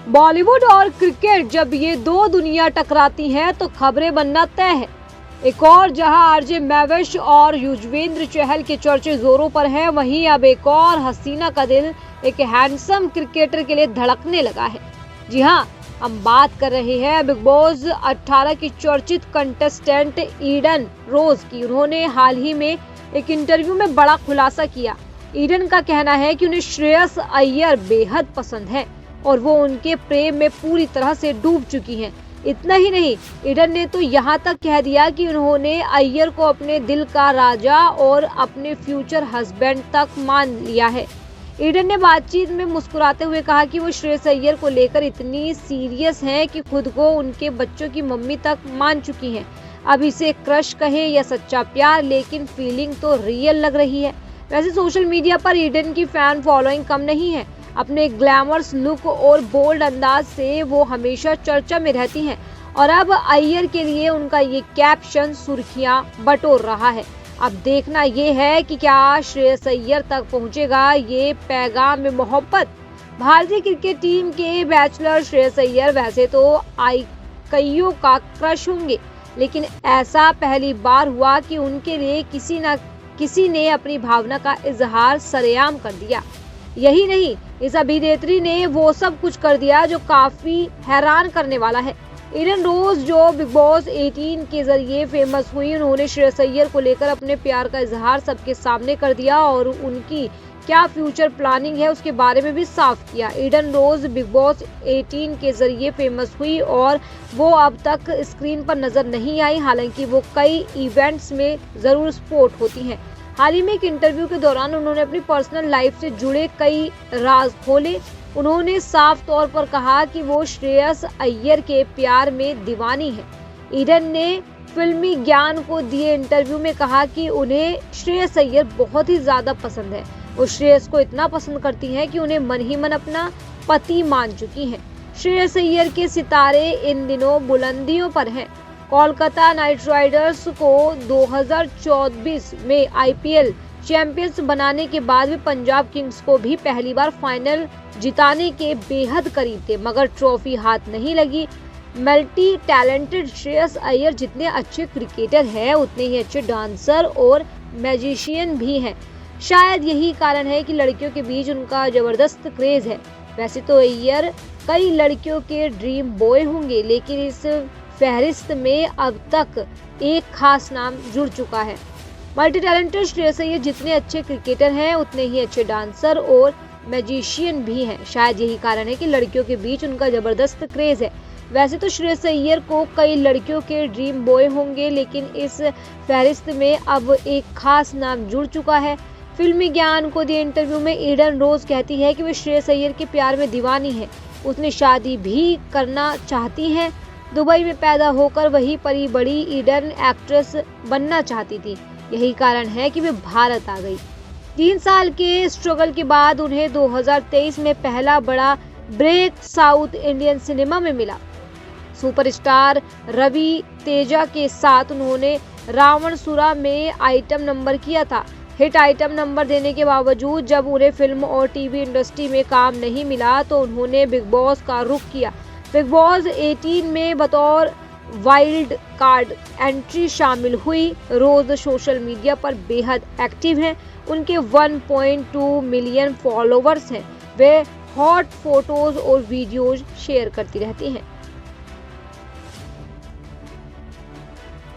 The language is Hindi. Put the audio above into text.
बॉलीवुड और क्रिकेट जब ये दो दुनिया टकराती हैं तो खबरें बनना तय है। एक और जहां आरजे मैविश और युजवेंद्र चहल के चर्चे जोरों पर हैं, वहीं अब एक और हसीना का दिल एक हैंडसम क्रिकेटर के लिए धड़कने लगा है। जी हां, हम बात कर रहे हैं बिग बॉस 18 की चर्चित कंटेस्टेंट ईडन रोज की। उन्होंने हाल ही में एक इंटरव्यू में बड़ा खुलासा किया। ईडन का कहना है कि उन्हें श्रेयस अय्यर बेहद पसंद है और वो उनके प्रेम में पूरी तरह से डूब चुकी हैं। इतना ही नहीं, ईडन ने तो यहाँ तक कह दिया कि उन्होंने अय्यर को अपने दिल का राजा और अपने फ्यूचर हस्बैंड तक मान लिया है। ईडन ने बातचीत में मुस्कुराते हुए कहा कि वो श्रेयस अय्यर को लेकर इतनी सीरियस हैं कि खुद को उनके बच्चों की मम्मी तक मान चुकी हैं। अब इसे क्रश कहे या सच्चा प्यार, लेकिन फीलिंग तो रियल लग रही है। वैसे सोशल मीडिया पर ईडन की फैन फॉलोइंग कम नहीं है। अपने ग्लैमरस लुक और बोल्ड अंदाज से वो हमेशा चर्चा में रहती हैं और अब अय्यर के लिए उनका ये कैप्शन सुर्खियां बटोर रहा है। अब देखना ये है कि क्या श्रेयस अय्यर तक पहुंचेगा ये पैगाम में मोहब्बत। भारतीय क्रिकेट टीम के बैचलर श्रेयस अय्यर वैसे तो कईयों का क्रश होंगे, लेकिन ऐसा पहली बार हुआ कि उनके लिए किसी ने अपनी भावना का इजहार सरेआम कर दिया। यही नहीं, इस अभिनेत्री ने वो सब कुछ कर दिया जो काफी हैरान करने वाला है। ईडन रोज जो बिग बॉस 18 के जरिए फेमस हुई, उन्होंने श्रेयस अय्यर को लेकर अपने प्यार का इजहार सबके सामने कर दिया और उनकी क्या फ्यूचर प्लानिंग है उसके बारे में भी साफ किया। ईडन रोज बिग बॉस 18 के जरिए फेमस हुई और वो अब तक स्क्रीन पर नजर नहीं आई, हालांकि वो कई इवेंट्स में जरूर स्पॉट होती हैं। हाल ही में एक इंटरव्यू के दौरान उन्होंने अपनी पर्सनल लाइफ से जुड़े कई राज खोले। उन्होंने साफ तौर पर कहा कि वो श्रेयस अय्यर के प्यार में दीवानी है। ईडन ने फिल्मी ज्ञान को दिए इंटरव्यू में कहा कि उन्हें श्रेयस अय्यर बहुत ही ज्यादा पसंद है। वो श्रेयस को इतना पसंद करती हैं कि उन्हें मन ही मन अपना पति मान चुकी हैं। श्रेयस अय्यर के सितारे इन दिनों बुलंदियों पर हैं। कोलकाता नाइट राइडर्स को 2024 में आईपीएल चैंपियंस बनाने के बाद भी पंजाब किंग्स को भी पहली बार फाइनल जिताने के बेहद करीब थे, मगर ट्रॉफी हाथ नहीं लगी। मल्टी टैलेंटेड श्रेयस अय्यर जितने अच्छे क्रिकेटर हैं, उतने ही अच्छे डांसर और मैजिशियन भी हैं। शायद यही कारण है कि लड़कियों के बीच उनका जबरदस्त क्रेज है। वैसे तो अय्यर कई लड़कियों के ड्रीम बॉय होंगे, लेकिन इस फहरिस्त में अब तक एक खास नाम जुड़ चुका है। मल्टी टैलेंटेड श्रेयस अय्यर जितने अच्छे क्रिकेटर हैं, उतने ही अच्छे डांसर और मैजिशियन भी हैं। शायद यही कारण है कि लड़कियों के बीच उनका जबरदस्त क्रेज है। वैसे तो श्रेयस अय्यर को कई लड़कियों के ड्रीम बॉय होंगे, लेकिन इस फहरिस्त में अब एक खास नाम जुड़ चुका है। फिल्मी ज्ञान को दिए इंटरव्यू में ईडन रोज कहती है कि वे श्रेयस अय्यर के प्यार में दीवानी है। उसने शादी भी करना चाहती हैं। दुबई में पैदा होकर वही पली बड़ी ईडन एक्ट्रेस बनना चाहती थी। यही कारण है कि वे भारत आ गई। 3 साल के स्ट्रगल के बाद उन्हें 2023 में पहला बड़ा ब्रेक साउथ इंडियन सिनेमा में मिला। सुपरस्टार रवि तेजा के साथ उन्होंने रावणसुरा में आइटम नंबर किया था। हिट आइटम नंबर देने के बावजूद जब उन्हें फिल्म और टीवी इंडस्ट्री में काम नहीं मिला तो उन्होंने बिग बॉस का रुख किया। बिग बॉस 18 में बतौर वाइल्ड कार्ड एंट्री शामिल हुई। रोज सोशल मीडिया पर बेहद एक्टिव हैं। उनके 1.2 मिलियन फॉलोवर्स हैं। वे हॉट फोटोज और वीडियोज शेयर करती रहती हैं।